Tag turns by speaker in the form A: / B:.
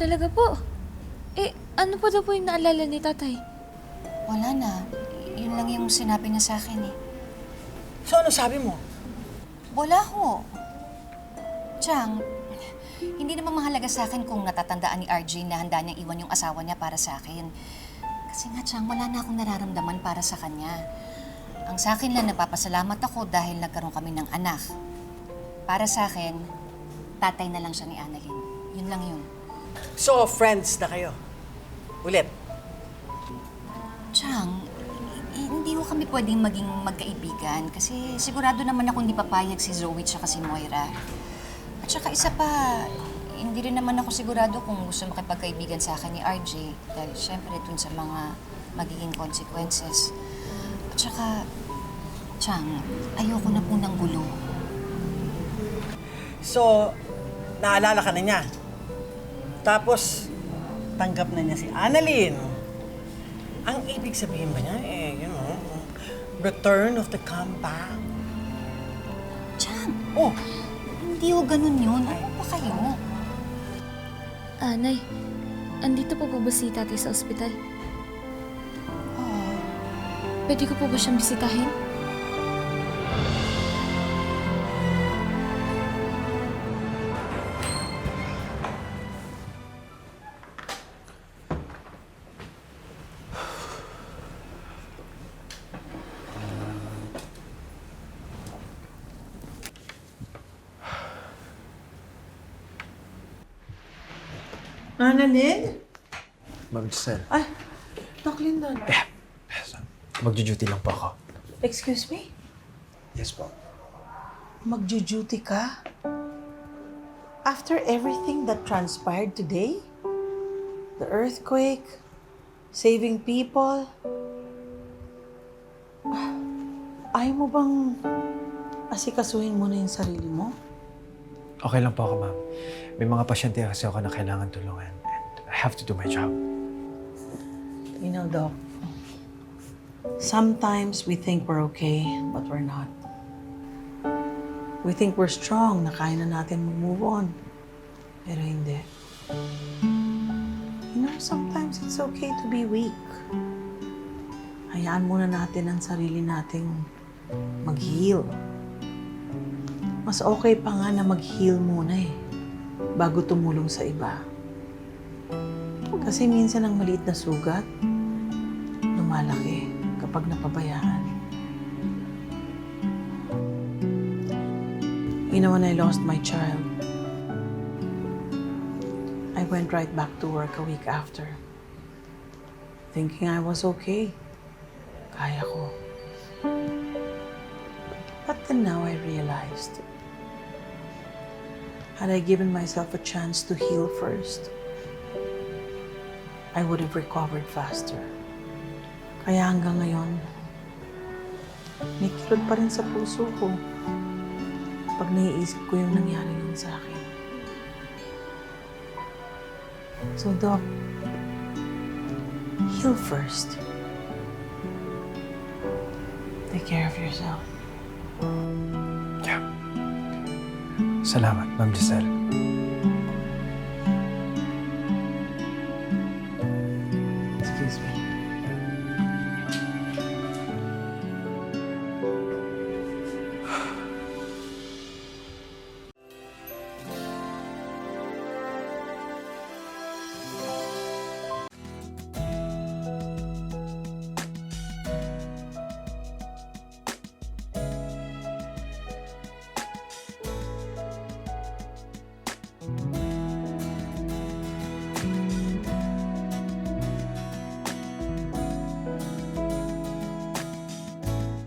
A: Talaga po? Ano po daw po yung naalala ni tatay?
B: Wala na. Yun lang yung sinabi niya sa akin eh.
C: So ano sabi mo?
B: Wala ho. Chang, hindi naman mahalaga sa akin kung natatandaan ni RJ na handa niyang iwan yung asawa niya para sa akin. Kasi nga, Chang, wala na akong nararamdaman para sa kanya. Ang sa akin lang, nagpapasalamat ako dahil nagkaroon kami ng anak. Para sa akin, tatay na lang siya ni Annalyn. Yun lang yun.
C: So, friends na kayo? Ulit?
B: Chang, hindi ko kami pwedeng maging magkaibigan kasi sigurado naman ako hindi papayag si Zoe at si Moira. At saka isa pa, hindi rin naman ako sigurado kung gusto makipagkaibigan sa akin ni RJ dahil syempre dun sa mga magiging consequences. At saka, Chang, ayoko na po ng gulo.
C: So, naalala ka na niya? Tapos, tanggap na niya si Annalyn. Ang ibig sabihin ba niya, return of the comeback?
B: Chang,
C: Oh,
B: hindi ko ganun yun. Ano ba kayo?
A: Nay, andito po ba si tatay sa ospital?
B: Oo.
A: Pwede ko po ba siyang bisitahin?
D: Annalyn?
E: Ma'am Giselle.
D: Ay, Doc Lyndon.
E: Magjo-duty lang po ako.
D: Excuse me?
E: Yes po.
D: Magjo-duty ka? After everything that transpired today? The earthquake, saving people. Ayaw mo bang asikasuhin mo na yung sarili mo?
E: Okay lang po ako, ma'am. May mga pasyente kasi ako na kailangan tulungan. And I have to do my job.
D: You know, Doc, sometimes we think we're okay, but we're not. We think we're strong, na kaya na natin mag-move on. Pero hindi. You know, sometimes it's okay to be weak. Hayaan muna natin ang sarili nating mag-heal. Mas okay pa nga na mag-heal muna bago tumulong sa iba. Kasi minsan ang maliit na sugat, lumalaki kapag napabayaan. You know, when I lost my child, I went right back to work a week after, thinking I was okay. Kaya ko. But then now I realized, had I given myself a chance to heal first, I would have recovered faster. Kaya hanggang ngayon, may kilot pa rin sa puso ko pag naiisip ko yung nangyari yun sa akin. So, Doc, heal first. Take care of yourself.
E: Yeah. Salamat, Ma'am Giselle.